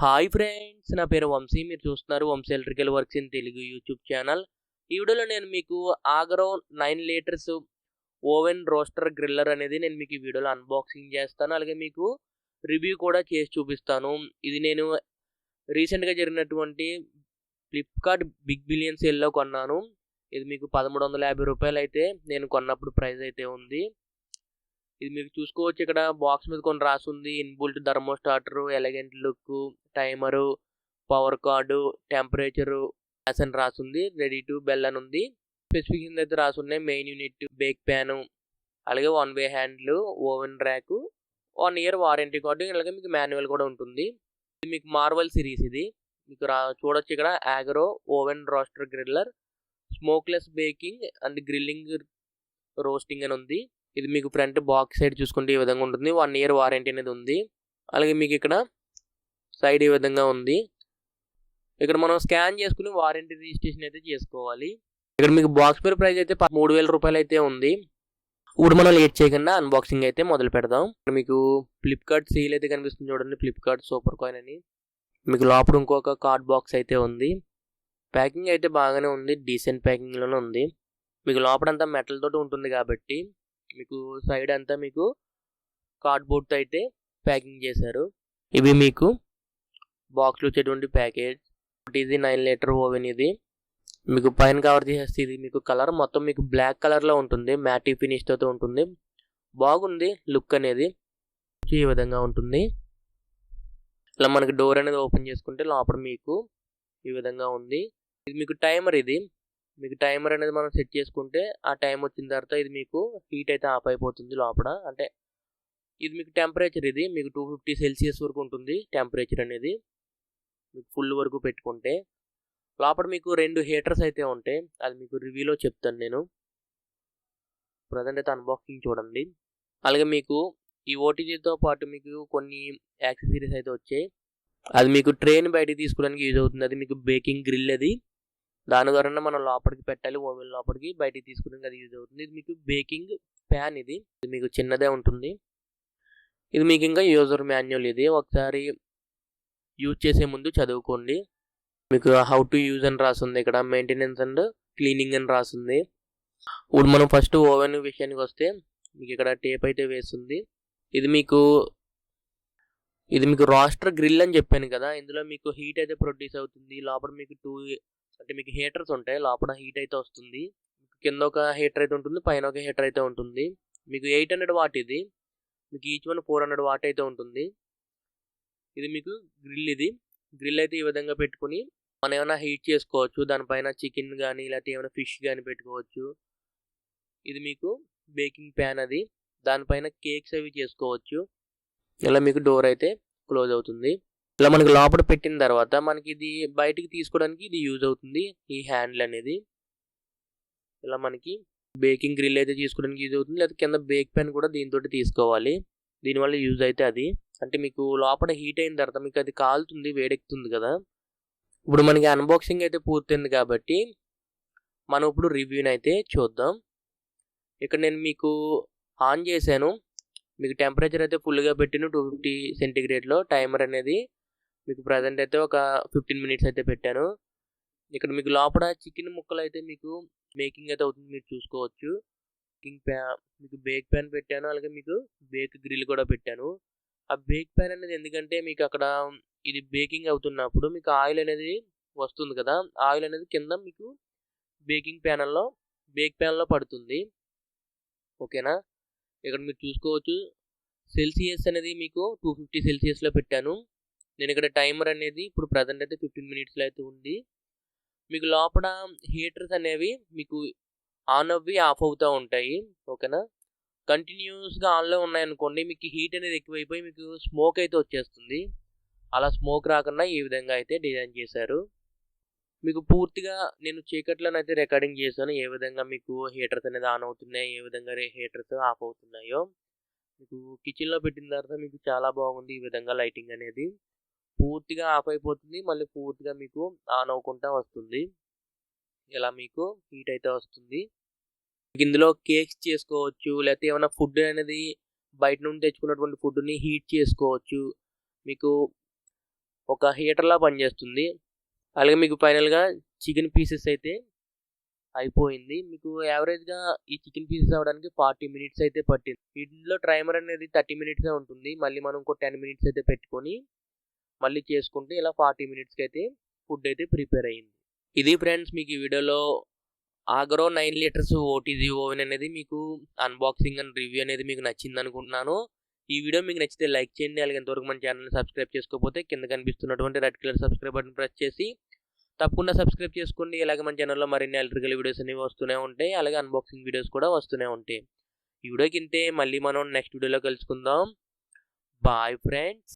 Hi friends, నా పేరు వంశీ. మీరు చూస్తున్నారు Vamshi electrical works in Telugu YouTube channel. ఈ వీడియోలో నేను మీకు Agaro 9 litres oven roaster griller అనేది నేను మీకు ఈ వీడియోలో అన్బాక్సింగ్ చేస్తాను. అలాగే మీకు రివ్యూ కూడా చేసి చూపిస్తాను. ఇది నేను రీసెంట్గా జరిగినటువంటి ఫ్లిప్కార్ట్ బిగ్ బిలియన్ సేల్లో కొన్నాను. ఇది మీకు 1350 రూపాయలు అయితే నేను కొన్నప్పుడు ప్రైస్ అయితే ఉంది. ఇది మీరు చూసుకోవచ్చు, ఇక్కడ బాక్స్ మీద కొన్ని రాసి ఉంది. Inbuilt thermostat, elegant look, timer, power card, temperature అని రాసి ఉంది. రెడీ టు బెల్ అని ఉంది. స్పెసిఫికేషన్ అయితే రాసి ఉన్నాయి. మెయిన్ యూనిట్, బేక్ ప్యాను, అలాగే 1 way handle, oven rack, 1 year warranty card, అలాగే మీకు మాన్యువల్ కూడా ఉంటుంది. ఇది మీకు మార్వల్ సిరీస్. ఇది మీకు చూడొచ్చు, ఇక్కడ Agaro oven roaster griller, smokeless baking and grilling roasting అని ఉంది. ఇది మీకు ఫ్రంట్ బాక్స్ సైడ్ చూసుకుంటే ఈ విధంగా ఉంటుంది. 1 ఇయర్ వారంటీ అనేది ఉంది. అలాగే మీకు ఇక్కడ సైడ్ ఈ విధంగా ఉంది. ఇక్కడ మనం స్కాన్ చేసుకుని వారంటీ రిజిస్ట్రేషన్ అయితే చేసుకోవాలి. ఇక్కడ మీకు బాక్స్ పేరు ప్రైస్ అయితే 3000 రూపాయలు అయితే ఉంది. ఇప్పుడు మనం లేట్ చేయకుండా అన్బాక్సింగ్ అయితే మొదలు పెడదాం. మీకు ఫ్లిప్కార్ట్ సీల్ అయితే కనిపిస్తుంది చూడండి, ఫ్లిప్కార్ట్ సూపర్ కాయిన్ అని. మీకు లోపల ఇంకొక కార్డ్ బాక్స్ అయితే ఉంది. ప్యాకింగ్ అయితే బాగానే ఉంది, డీసెంట్ ప్యాకింగ్లోనే ఉంది. మీకు లోపలంతా మెటల్ తోటి ఉంటుంది కాబట్టి మీకు సైడ్ అంతా మీకు కార్డ్బోర్డ్తో అయితే ప్యాకింగ్ చేశారు. ఇవి మీకు బాక్స్లో వచ్చేటువంటి ప్యాకేజ్. ఇది 9 లీటర్ ఓవెన్. ఇది మీకు పైన కవర్ చేసేస్తే ఇది మీకు కలర్ మొత్తం మీకు బ్లాక్ కలర్లో ఉంటుంది. మ్యాటీ ఫినిష్తో ఉంటుంది. బాగుంది లుక్ అనేది. ఈ విధంగా ఉంటుంది. ఇలా మనకి డోర్ అనేది ఓపెన్ చేసుకుంటే లోపల మీకు ఈ విధంగా ఉంది. ఇది మీకు టైమర్. ఇది మీకు టైమర్ అనేది మనం సెట్ చేసుకుంటే ఆ టైం వచ్చిన తర్వాత ఇది మీకు హీట్ అయితే ఆఫ్ అయిపోతుంది లోపల. అంటే ఇది మీకు టెంపరేచర్, ఇది మీకు 250 సెల్సియస్ వరకు ఉంటుంది టెంపరేచర్ అనేది. మీకు ఫుల్ వరకు పెట్టుకుంటే లోపల మీకు 2 హీటర్స్ అయితే ఉంటాయి. అది మీకు రివ్యూలో చెప్తాను నేను. ప్రజెంట్ అయితే అన్బాక్సింగ్ చూడండి. అలాగే మీకు ఈ ఓటీజీతో పాటు మీకు కొన్ని యాక్సెసరీస్ అయితే వచ్చాయి. అది మీకు ట్రైన్ బయటికి తీసుకోవడానికి యూజ్ అవుతుంది. అది మీకు బేకింగ్ గ్రిల్. అది దాని ద్వారా మనం లోపలికి పెట్టాలి, ఓవెన్ లోపలికి బయటికి తీసుకోవడానికి అది యూజ్ అవుతుంది. ఇది మీకు బేకింగ్ ప్యాన్. ఇది మీకు చిన్నదే ఉంటుంది. ఇది మీకు ఇంకా యూజర్ మాన్యువల్. ఇది ఒకసారి యూజ్ చేసే ముందు చదువుకోండి. మీకు హౌ టు యూజ్ అని రాస్తుంది. ఇక్కడ మెయింటెనెన్స్ అండ్ క్లీనింగ్ అని రాస్తుంది. ఇప్పుడు మనం ఫస్ట్ ఓవెన్ విషయానికి వస్తే మీకు ఇక్కడ టేప్ అయితే వేస్తుంది. ఇది మీకు రోస్టర్ గ్రిల్ అని చెప్పాను కదా. ఇందులో మీకు హీట్ అయితే ప్రొడ్యూస్ అవుతుంది. లోపల మీకు 2 అంటే మీకు హీటర్స్ ఉంటాయి. లోపల హీట్ అయితే వస్తుంది. కింద ఒక హీటర్ అయితే ఉంటుంది, పైన ఒక హీటర్ అయితే ఉంటుంది. మీకు 800 వాట్. ఇది మీకు ఈచ్ వన్ 400 వాట్ అయితే ఉంటుంది. ఇది మీకు గ్రిల్. ఇది గ్రిల్ అయితే ఈ విధంగా పెట్టుకుని మనం ఏమైనా హీట్ చేసుకోవచ్చు. దానిపైన చికెన్ కానీ లేకపోతే ఏమైనా ఫిష్ కానీ పెట్టుకోవచ్చు. ఇది మీకు బేకింగ్ ప్యాన్. అది దానిపైన కేక్స్ అవి చేసుకోవచ్చు. ఇలా మీకు డోర్ అయితే క్లోజ్ అవుతుంది. ఇలా మనకి లోపల పెట్టిన తర్వాత మనకి ఇది బయటికి తీసుకోవడానికి ఇది యూజ్ అవుతుంది, ఈ హ్యాండిల్ అనేది. ఇలా మనకి బేకింగ్ గ్రిల్ అయితే తీసుకోవడానికి యూజ్ అవుతుంది. లేదా కింద బేక్ ప్యాన్ కూడా దీంతో తీసుకోవాలి. దీనివల్ల యూజ్ అయితే అది అంటే మీకు లోపల హీట్ అయిన తర్వాత మీకు అది కాలుతుంది, వేడెక్కుతుంది కదా. ఇప్పుడు మనకి అన్బాక్సింగ్ అయితే పూర్తయింది కాబట్టి మనం ఇప్పుడు రివ్యూని అయితే చూద్దాం. ఇక్కడ నేను మీకు ఆన్ చేశాను. మీకు టెంపరేచర్ అయితే ఫుల్గా పెట్టిన 250 సెంటీగ్రేడ్లో. టైమర్ అనేది మీకు ప్రజెంట్ అయితే ఒక 15 మినిట్స్ అయితే పెట్టాను. ఇక్కడ మీకు లోపల చికెన్ ముక్కలు అయితే మీకు మేకింగ్ అయితే అవుతుంది, మీరు చూసుకోవచ్చు. మీకు బేక్ ప్యాన్ పెట్టాను, అలాగే మీకు బేక్ గ్రిల్ కూడా పెట్టాను. ఆ బేక్ ప్యాన్ అనేది ఎందుకంటే మీకు అక్కడ ఇది బేకింగ్ అవుతున్నప్పుడు మీకు ఆయిల్ అనేది వస్తుంది కదా. ఆయిల్ అనేది కింద మీకు బేక్ ప్యాన్లో పడుతుంది. ఓకేనా. ఇక్కడ మీరు చూసుకోవచ్చు, సెల్సియస్ అనేది మీకు 250 సెల్సియస్లో పెట్టాను. నేను ఇక్కడ టైమర్ అనేది ఇప్పుడు ప్రజెంట్ అయితే 15 మినిట్స్లో అయితే ఉంది. మీకు లోపల హీటర్స్ అనేవి మీకు ఆన్ అవ్వి ఆఫ్ అవుతూ ఉంటాయి. ఓకేనా. కంటిన్యూస్గా ఆన్లో ఉన్నాయనుకోండి, మీకు హీట్ అనేది ఎక్కువైపోయి మీకు స్మోక్ అయితే వచ్చేస్తుంది. అలా స్మోక్ రాకుండా ఈ విధంగా అయితే డిజైన్ చేశారు. మీకు పూర్తిగా నేను చీకట్లోనైతే రికార్డింగ్ చేశాను, ఏ విధంగా మీకు హీటర్స్ అనేది ఆన్ అవుతున్నాయి, ఏ విధంగా హీటర్స్ ఆఫ్ అవుతున్నాయో. మీకు కిచెన్లో పెట్టిన తర్వాత మీకు చాలా బాగుంది. ఈ విధంగా లైటింగ్ అనేది పూర్తిగా ఆఫ్ అయిపోతుంది, మళ్ళీ పూర్తిగా మీకు ఆన్ అవ్వకుండా వస్తుంది. ఇలా మీకు హీట్ అయితే వస్తుంది. ఇందులో కేక్స్ చేసుకోవచ్చు, లేకపోతే ఏమైనా ఫుడ్ అనేది బయట నుండి తెచ్చుకున్నటువంటి ఫుడ్ని హీట్ చేసుకోవచ్చు. మీకు ఒక హీటర్లా పనిచేస్తుంది. అలాగే మీకు ఫైనల్గా చికెన్ పీసెస్ అయితే అయిపోయింది. మీకు యావరేజ్గా ఈ చికెన్ పీసెస్ అవ్వడానికి 40 మినిట్స్ అయితే పట్టింది. ఇందులో టైమర్ అనేది 30 మినిట్సే ఉంటుంది. మళ్ళీ మనం ఇంకో 10 మినిట్స్ అయితే పెట్టుకొని మళ్ళీ చేసుకుంటే ఇలా 40 మినిట్స్కి అయితే ఫుడ్ అయితే ప్రిపేర్ అయ్యింది. ఇది ఫ్రెండ్స్ మీకు ఈ వీడియోలో ఆగరో 9 లీటర్స్ ఓటీజీ ఓవెన్ అనేది మీకు అన్బాక్సింగ్ అండ్ రివ్యూ అనేది మీకు నచ్చింది అనుకుంటున్నాను. ఈ వీడియో మీకు నచ్చితే లైక్ చేయండి. అలాగే ఇంతవరకు మన ఛానల్ని సబ్స్క్రైబ్ చేసుకోకపోతే కింద కనిపిస్తున్నటువంటి red colour subscribe button press చేసి తప్పకుండా సబ్స్క్రైబ్ చేసుకోండి. ఇలాగే మన ఛానల్లో మరిన్ని ఎలక్ట్రికల్ వీడియోస్ అనేవి వస్తూనే ఉంటాయి. అలాగే అన్బాక్సింగ్ వీడియోస్ కూడా వస్తూనే ఉంటాయి. ఈ వీడియోకి ఇంతే. మళ్ళీ మనం నెక్స్ట్ వీడియోలో కలుసుకుందాం. Bye friends.